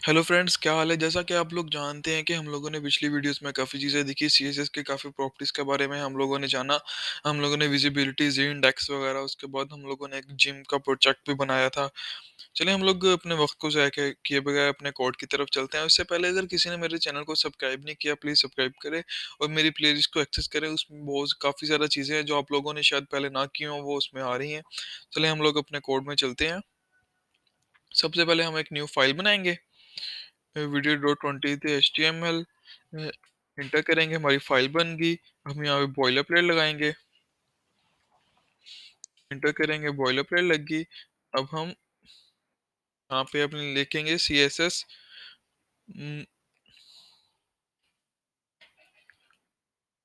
Hello friends, क्या हाल है। जैसा कि आप लोग जानते हैं कि हम लोगों ने पिछली वीडियोस में काफ़ी चीज़ें देखी, सीएसएस के काफ़ी प्रॉपर्टीज़ के बारे में हम लोगों ने जाना। हम लोगों ने विजिबिलिटी इंडेक्स वगैरह, उसके बाद हम लोगों ने एक जिम का प्रोजेक्ट भी बनाया था। चलिए हम लोग अपने वक्त को ज़ाया किए बगैर अपने कोड की तरफ चलते हैं। उससे पहले अगर किसी ने मेरे चैनल को सब्सक्राइब नहीं किया, प्लीज़ सब्सक्राइब करें और मेरी प्लेलिस्ट को एक्सेस करें। उसमें बहुत काफ़ी ज़्यादा चीज़ें हैं जो आप लोगों ने शायद पहले ना की हों, वो उसमें आ रही हैं। चलिए हम लोग अपने कोड में चलते हैं। सबसे पहले हम एक न्यू फाइल बनाएंगे, video dot twenty three H T M L. Enter करेंगे, हमारी फाइल बन गई। हम यहाँ पे बॉयलर प्लेट लगाएंगे, इंटर करेंगे, बॉयलर प्लेट लग गई। अब हम यहाँ पे अपने लिखेंगे C S S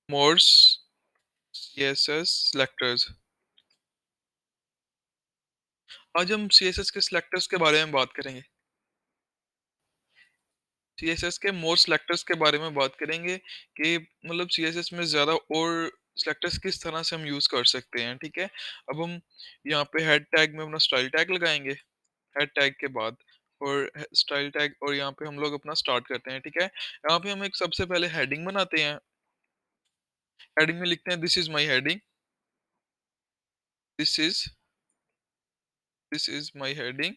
modes, C S S selectors. आज हम सी एस एस के सेलेक्टर्स के बारे में बात करेंगे। सीएसएस के मोर सेलेक्टर्स के बारे में बात करेंगे कि मतलब सीएसएस में ज़्यादा और सेलेक्टर्स किस तरह से हम यूज़ कर सकते हैं, ठीक है। अब हम यहाँ पे हेड टैग में अपना स्टाइल टैग लगाएंगे, हेड टैग के बाद और स्टाइल टैग, और यहाँ पे हम लोग अपना स्टार्ट करते हैं, ठीक है। यहाँ पे हम एक सबसे पहले हेडिंग बनाते हैं। हेडिंग में लिखते हैं this is my heading, this is this is my heading.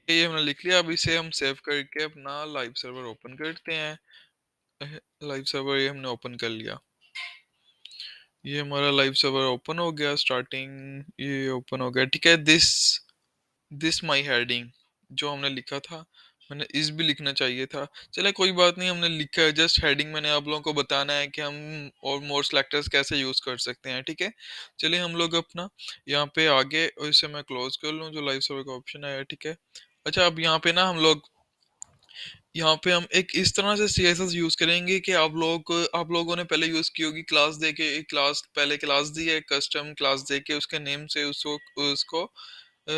ये हमने लिख लिया। अब इसे हम सेव करके अपना लाइव सर्वर ओपन करते हैं। लाइव सर्वर ये हमने ओपन कर लिया। ये हमारा लाइव सर्वर ओपन हो गया, स्टार्टिंग ये ओपन हो गया, ठीक है। दिस दिस माई हेडिंग जो हमने लिखा था, मैंने इस भी लिखना चाहिए था। चले कोई बात नहीं, हमने लिखा है। जस्ट हेडिंग मैंने आप लोगों को बताना है कि हम और मोर सेलेक्टर्स कैसे यूज कर सकते हैं, ठीक है। चलिए हम लोग अपना यहाँ पे आगे, और इसे मैं क्लोज कर लूँ जो लाइव सर्वर का ऑप्शन आया, ठीक है। अच्छा, अब यहाँ पे ना हम लोग, यहाँ पे हम एक इस तरह से सीएसएस यूज करेंगे कि आप लोगों ने पहले यूज की होगी। क्लास दे के एक क्लास, पहले क्लास दी है, कस्टम क्लास दे के उसके नेम से उसको उसको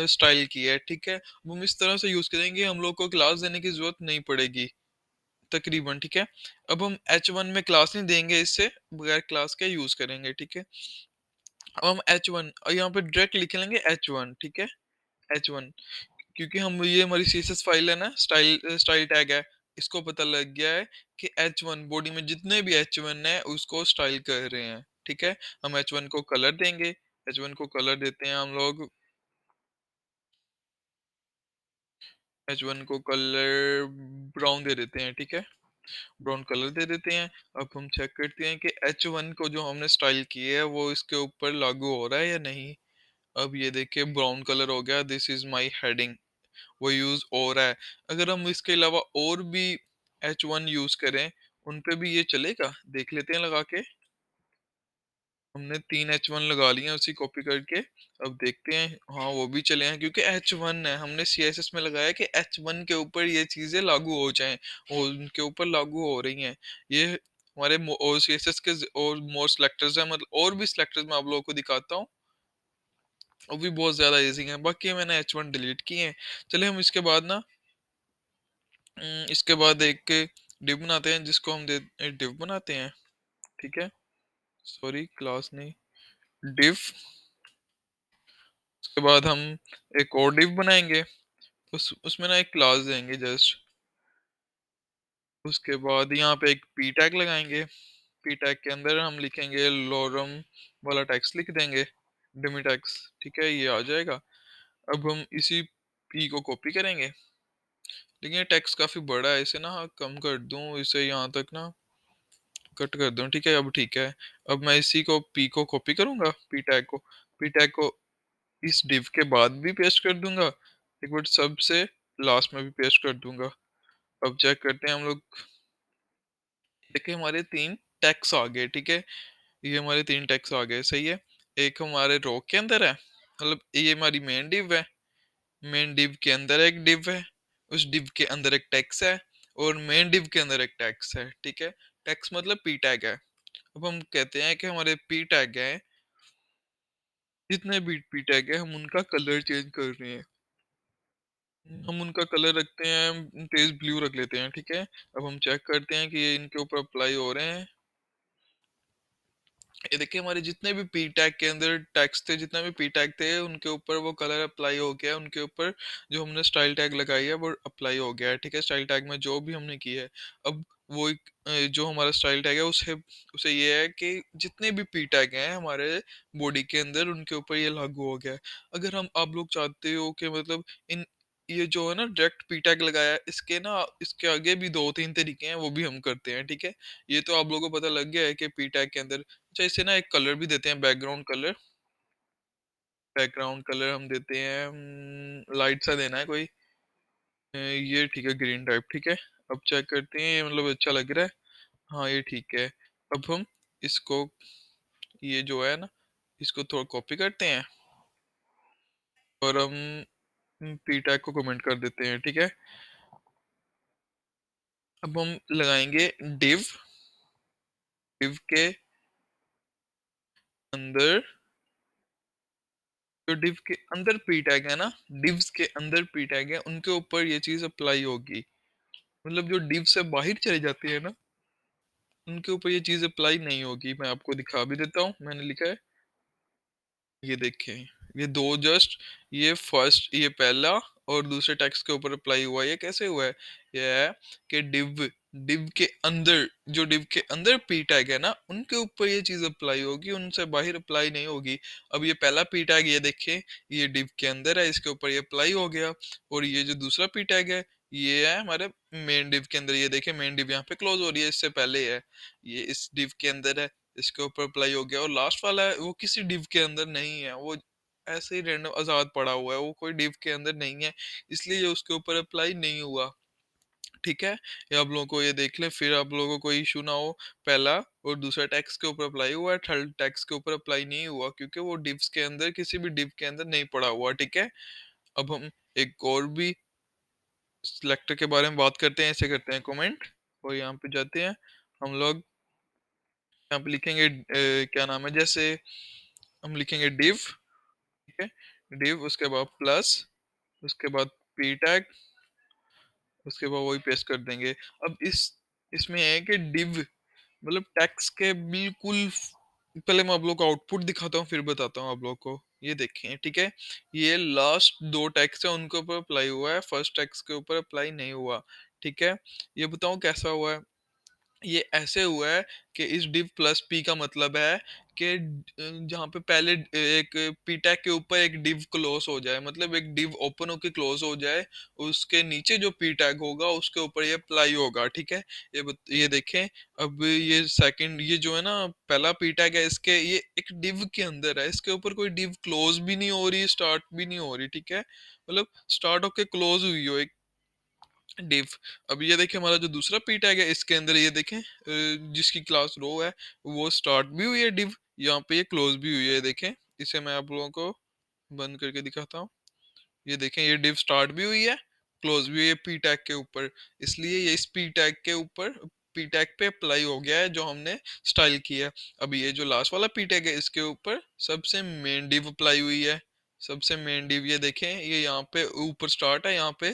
स्टाइल किया है, ठीक है। अब हम इस तरह से यूज करेंगे, हम लोग को क्लास देने की जरूरत नहीं पड़ेगी तकरीबन, ठीक है। अब हम H1 में क्लास नहीं देंगे, इससे बगैर क्लास के यूज करेंगे, ठीक है। अब हम H1 और यहाँ पे डायरेक्ट लिख लेंगे H1, ठीक है। H1, क्योंकि हम ये हमारी सीएसएस फाइल है ना, स्टाइल स्टाइल टैग है, इसको पता लग गया है कि H1 बॉडी में जितने भी H1 है उसको स्टाइल कर रहे हैं, ठीक है। हम H1 को कलर देंगे। H1 को कलर देते हैं हम लोग, H1 को कलर ब्राउन दे देते हैं, ठीक है। ब्राउन कलर दे देते हैं। अब हम चेक करते हैं कि H1 को जो हमने स्टाइल किया है वो इसके ऊपर लागू हो रहा है या नहीं। अब ये देखिए ब्राउन कलर हो गया, दिस इज माई हेडिंग, वो यूज हो रहा है। अगर हम इसके अलावा और भी H1 यूज करें, उन पे भी ये चलेगा, देख लेते हैं लगा के। हमने 3 H1 लगा लिए हैं उसी कॉपी करके। अब देखते हैं, हाँ वो भी चले हैं, क्योंकि H1 है, हमने CSS में लगाया कि H1 के ऊपर ये चीजें लागू हो जाएं, और उनके ऊपर लागू हो रही हैं। ये हमारे और CSS के और मोर सेलेक्टर्स हैं, मतलब और भी सेलेक्टर्स मैं आप लोगों को दिखाता हूँ, वो भी बहुत ज्यादा इजी हैं। बाकी मैंने H1 डिलीट किए हैं। चलिए हम इसके बाद ना, इसके बाद एक डिव बनाते हैं, जिसको हम डिव बनाते हैं, ठीक है। सॉरी, क्लास नहीं, डिव। उसके बाद हम एक और डिव बनाएंगे, उसमें ना एक क्लास देंगे जस्ट। उसके बाद यहाँ पे एक पी टैग लगाएंगे। पी टैग के अंदर हम लिखेंगे लोरम वाला टेक्स्ट लिख देंगे, डेमी टैक्स, ठीक है, ये आ जाएगा। अब हम इसी पी को कॉपी करेंगे, लेकिन ये टेक्स्ट काफी बड़ा है, इसे ना कम कर दूं, इसे यहाँ तक ना कट कर दूं, ठीक है। अब ठीक है। अब मैं इसी को पी को कॉपी करूंगा, पी टैग को इस डिव के बाद भी पेस्ट कर दूंगा, एक बार सबसे लास्ट में भी पेस्ट कर दूंगा। अब चेक करते हैं हम लोग, देखिए हमारे 3 टैग्स आ गए, ठीक है। ये हमारे 3 टैग्स आ गए, सही है। एक हमारे रो के अंदर है, मतलब ये हमारी मेन डिव है, मेन डिव के अंदर एक डिव है, उस डिव के अंदर एक टैक्स है, और मेन डिव के अंदर एक टैक्स है, ठीक है। टैक्स मतलब पी टैग है। अब हम कहते हैं कि हमारे पी टैग है, जितने भी पी टैग है हम उनका कलर चेंज कर रहे हैं। हम उनका कलर रखते हैं, तेज ब्लू रख लेते हैं, ठीक है। अब हम चेक करते हैं कि ये इनके ऊपर अप्लाई हो रहे हैं। ये देखिए हमारे जितने भी पी टैग के अंदर टैग्स थे, जितने भी पी टैग थे, उनके ऊपर वो कलर अप्लाई हो गया है, उनके ऊपर जो हमने स्टाइल टैग लगाई है वो अप्लाई हो गया है, ठीक है? स्टाइल टैग में जो भी हमने की है, अब वो एक जो हमारा स्टाइल टैग है उसे उसे ये है कि जितने भी पी टैग हैं हमारे बॉडी के अंदर उनके ऊपर ये लागू हो गया है। अगर हम आप लोग चाहते हो कि मतलब इन ये जो है ना डायरेक्ट पी टैग लगाया है, इसके ना इसके आगे भी 2-3 तरीके हैं, वो भी हम करते हैं, ठीक है? ये तो आप लोगों को पता लग गया है कि पी टैग के अंदर अच्छा इसे ना एक कलर भी देते हैं, बैकग्राउंड कलर हम देते हैं लाइट सा देना है कोई ये ठीक है ग्रीन टाइप, ठीक है? अब चेक करते हैं ये मतलब अच्छा लग रहा है। हाँ ये ठीक है। अब हम इसको ये जो है ना इसको थोड़ा कॉपी करते हैं और हम पी टैग को कमेंट कर देते हैं, ठीक है? अब हम लगाएंगे डिव डिव के अंदर जो डिव के अंदर पी टैग है ना, डिव्स के अंदर पी टैग है उनके ऊपर ये चीज अप्लाई होगी। मतलब जो डिव से बाहर चली जाती है ना, उनके ऊपर ये चीज़ अप्लाई नहीं होगी। मैं आपको दिखा भी देता हूँ, मैंने लिखा है, ये देखें, ये 2 जस्ट ये फर्स्ट ये पहला और दूसरे टेक्स्ट के ऊपर अप्लाई हुआ है। ये कैसे हुआ है? ये है कि डिव डिव के अंदर जो डिव के अंदर पी टैग है ना, उनके ऊपर ये चीज़ अप्लाई होगी, उनसे बाहर अप्लाई नहीं होगी। अब ये पहला पी टैग ये देखें, ये डिव के अंदर है, इसके ऊपर ये अप्लाई हो गया और ये जो दूसरा पी टैग है, ये है हमारे मेन डिव के अंदर। ये देखें मेन डिव यहाँ पे क्लोज हो रही है, इससे पहले है, ये इस डिव के अंदर है, इसके ऊपर अप्लाई हो गया और लास्ट वाला है वो किसी डिव के अंदर नहीं है, वो ऐसे ही रैंडम आजाद पड़ा हुआ है, वो कोई डिव के अंदर नहीं है, इसलिए ये उसके ऊपर अप्लाई नहीं हुआ, ठीक है? ये आप लोगों को ये देख लें, फिर आप लोगों को कोई इशू ना हो। पहला और दूसरा टैक्स के ऊपर अप्लाई हुआ है, थर्ड टैक्स के ऊपर अप्लाई नहीं हुआ क्योंकि वो डिव्स के अंदर किसी भी डिव के अंदर नहीं पड़ा हुआ, ठीक है? अब हम एक और भी सिलेक्टर के बारे में बात करते हैं, ऐसे करते हैं कमेंट और यहाँ पे जाते हैं हम लोग, यहाँ पे लिखेंगे क्या नाम है, जैसे हम लिखेंगे div, ठीक है? div उसके बाद प्लस उसके बाद p टैग उसके बाद वही पेस्ट कर देंगे। अब इसमें है कि div मतलब टेक्स्ट के बिल्कुल पहले मैं आप लोग को आउटपुट दिखाता हूँ फिर बताता हूँ आप लोग को। ये देखें, ठीक है? ये लास्ट 2 टेक्स्ट है उनके ऊपर अप्लाई हुआ है, फर्स्ट टेक्स्ट के ऊपर अप्लाई नहीं हुआ, ठीक है? ये बताऊँ कैसा हुआ है? ये ऐसे हुआ है कि इस div प्लस p का मतलब है कि जहाँ पे पहले एक p टैग के ऊपर एक div क्लोज हो जाए, मतलब एक div ओपन होके क्लोज हो जाए, उसके नीचे जो p टैग होगा उसके ऊपर ये अप्लाई होगा, ठीक है? ये देखें, अब ये सेकंड ये जो है ना पहला p टैग है, इसके ये एक div के अंदर है, इसके ऊपर कोई div क्लोज भी नहीं हो रही, स्टार्ट भी नहीं हो रही, ठीक है? मतलब स्टार्ट होके क्लोज हुई हो डिव। अब ये देखिए हमारा जो दूसरा पी टैग है इसके अंदर ये देखें जिसकी क्लास रो है वो स्टार्ट भी हुई है डिव, यहाँ पे ये क्लोज भी हुई है, ये देखें। इसे मैं आप लोगों को बंद करके दिखाता हूँ। ये देखें ये div स्टार्ट भी हुई है, क्लोज भी हुई है पी टैग के ऊपर, इसलिए ये इस पी टैग के ऊपर पी टैग पे अप्लाई हो गया है जो हमने स्टाइल किया है। अब ये जो लास्ट वाला पी टैग है इसके ऊपर सबसे मेन div अप्लाई हुई है, सबसे मेन div ये देखें, ये यहाँ पे ऊपर स्टार्ट है, यहाँ पे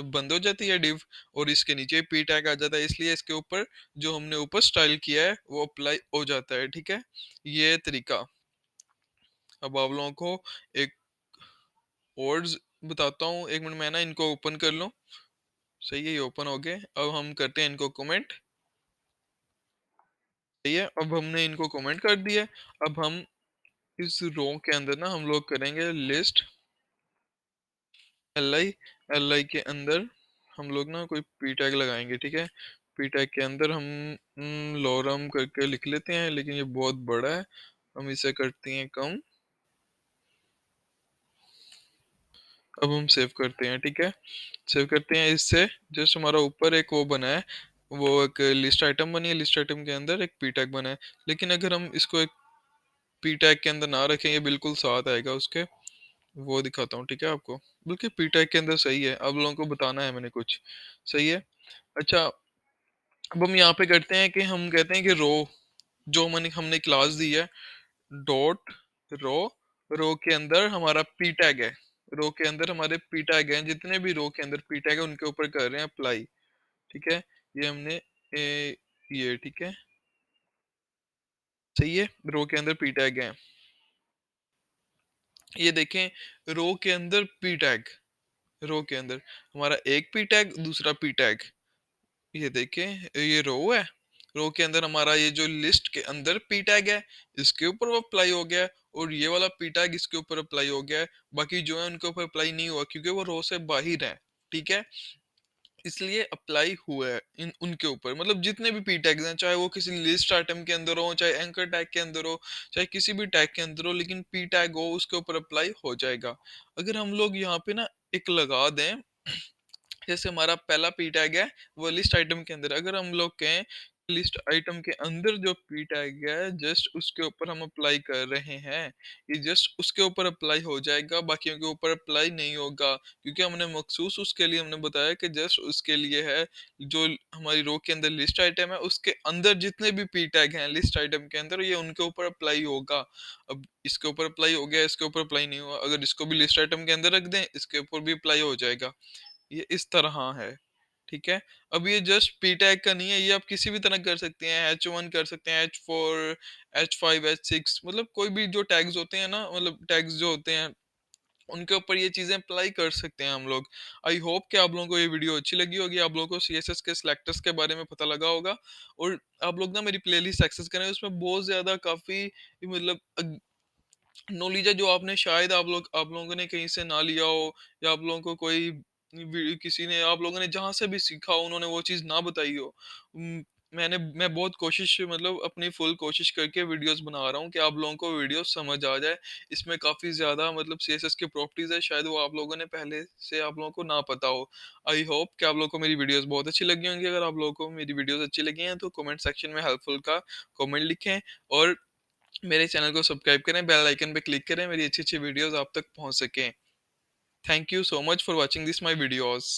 बंद हो जाती है div और इसके नीचे पी टैग आ जाता है, इसलिए इसके ऊपर जो हमने ऊपर स्टाइल किया है वो अप्लाई हो जाता है, ठीक है? ये तरीका। अब आप लोगों को एक और बताता हूँ, एक मिनट मैं ना इनको ओपन कर लूँ। सही है, ये ओपन हो गए। अब हम करते हैं इनको कमेंट। सही है, अब हमने इनको कमेंट कर दिया। अब हम इस रो के अंदर ना हम लोग करेंगे list L I, L I के अंदर हम लोग ना कोई पी टैग लगाएंगे, ठीक है? पी टैग के अंदर हम लोरम करके लिख लेते हैं, लेकिन ये बहुत बड़ा है, हम इसे करते हैं कम। अब हम सेव करते हैं, ठीक है? सेव करते हैं, इससे जस्ट हमारा ऊपर एक वो बना है, वो एक लिस्ट आइटम बनी है, लिस्ट आइटम के अंदर एक पी टैग बना है। लेकिन अगर हम इसको एक पी टैग के अंदर ना रखें, ये बिल्कुल साथ आएगा उसके, वो दिखाता हूँ, ठीक है आपको? बल्कि पी टैग के अंदर सही है, अब लोगों को बताना है मैंने कुछ। सही है। अच्छा, अब हम यहाँ पे करते हैं कि हम कहते हैं कि रो जो मैंने हमने क्लास दी है डॉट रो, रो के अंदर हमारा पी टैग है, रो के अंदर हमारे पी टैग हैं, जितने भी रो के अंदर पी टैग है उनके ऊपर कर रहे हैं अप्लाई, ठीक है? ये हमने ये ठीक है, सही है, रो के अंदर पी टैग है। ये देखें, रो के अंदर पी टैग, रो के अंदर हमारा एक पी टैग, दूसरा पी टैग। ये देखें, ये रो है, रो के अंदर हमारा ये जो लिस्ट के अंदर पी टैग है, इसके ऊपर वो अप्लाई हो गया है, और ये वाला पी टैग इसके ऊपर अप्लाई हो गया है। बाकी जो है उनके ऊपर अप्लाई नहीं हुआ, क्योंकि वो रो से बाहर है। ठीक है, इसलिए अप्लाई हुआ है इन उनके ऊपर, मतलब जितने भी पी टैग्स हैं, चाहे वो किसी लिस्ट आइटम के अंदर हो, चाहे एंकर टैग के अंदर हो, चाहे किसी भी टैग के अंदर हो, लेकिन पी टैग हो उसके ऊपर अप्लाई हो जाएगा। अगर हम लोग यहाँ पे ना एक लगा दें, जैसे हमारा पहला पी टैग है वो लिस्ट आइटम के अंदर, अगर हम लोग कहें लिस्ट आइटम के अंदर जो पी टैग है जस्ट उसके ऊपर हम अप्लाई कर रहे हैं, ये जस्ट उसके ऊपर अप्लाई हो जाएगा, बाकियों के ऊपर अप्लाई नहीं होगा, क्योंकि हमने मखसूस उसके लिए हमने बताया कि जस्ट उसके लिए है। जो हमारी रो के अंदर लिस्ट आइटम है उसके अंदर जितने भी पी टैग हैं लिस्ट आइटम के अंदर, ये उनके ऊपर अप्लाई होगा। अब इसके ऊपर अप्लाई हो गया, इसके ऊपर अप्लाई नहीं हुआ, अगर इसको भी लिस्ट आइटम के अंदर रख दें इसके ऊपर भी अप्लाई हो जाएगा। ये इस तरह है, ठीक है। अब ये जस्ट पी टैग का नहीं है, ये आप किसी भी तरह कर सकते हैं, H1 कर सकते हैं, H4, H5, H6, मतलब कोई भी जो टैग्स होते हैं ना, मतलब टैग्स जो होते हैं उनके ऊपर ये चीजें अप्लाई कर सकते हैं हम लोग। आई होप कि आप लोगों को ये वीडियो अच्छी लगी होगी, आप लोगों को सीएसएस के सिलेक्टर्स के बारे में पता लगा होगा, और आप लोग ना मेरी प्लेलिस्ट एक्सेस करें, उसमें बहुत ज्यादा काफी मतलब नॉलेज है जो आपने शायद आप लोगों ने कहीं से ना लिया हो, या आप लोगों को कोई किसी ने, आप लोगों ने जहां से भी सीखा हो उन्होंने वो चीज ना बताई हो। मैं बहुत कोशिश, मतलब अपनी फुल कोशिश करके वीडियोस बना रहा हूँ कि आप लोगों को वीडियो समझ आ जाए। इसमें काफी ज्यादा मतलब सीएसएस की प्रॉपर्टीज है, शायद वो आप लोगों ने पहले से आप लोगों को ना पता हो। आई होप कि आप लोगों को मेरी वीडियोस बहुत अच्छी लगी होंगी। अगर आप लोगों को मेरी वीडियोस अच्छी लगी हैं तो कमेंट सेक्शन में हेल्पफुल का कमेंट लिखें, और मेरे चैनल को सब्सक्राइब करें, बेल आइकन पे क्लिक करें, मेरी अच्छी अच्छी वीडियोस आप तक पहुंच सकें। Thank you so much for watching this my videos.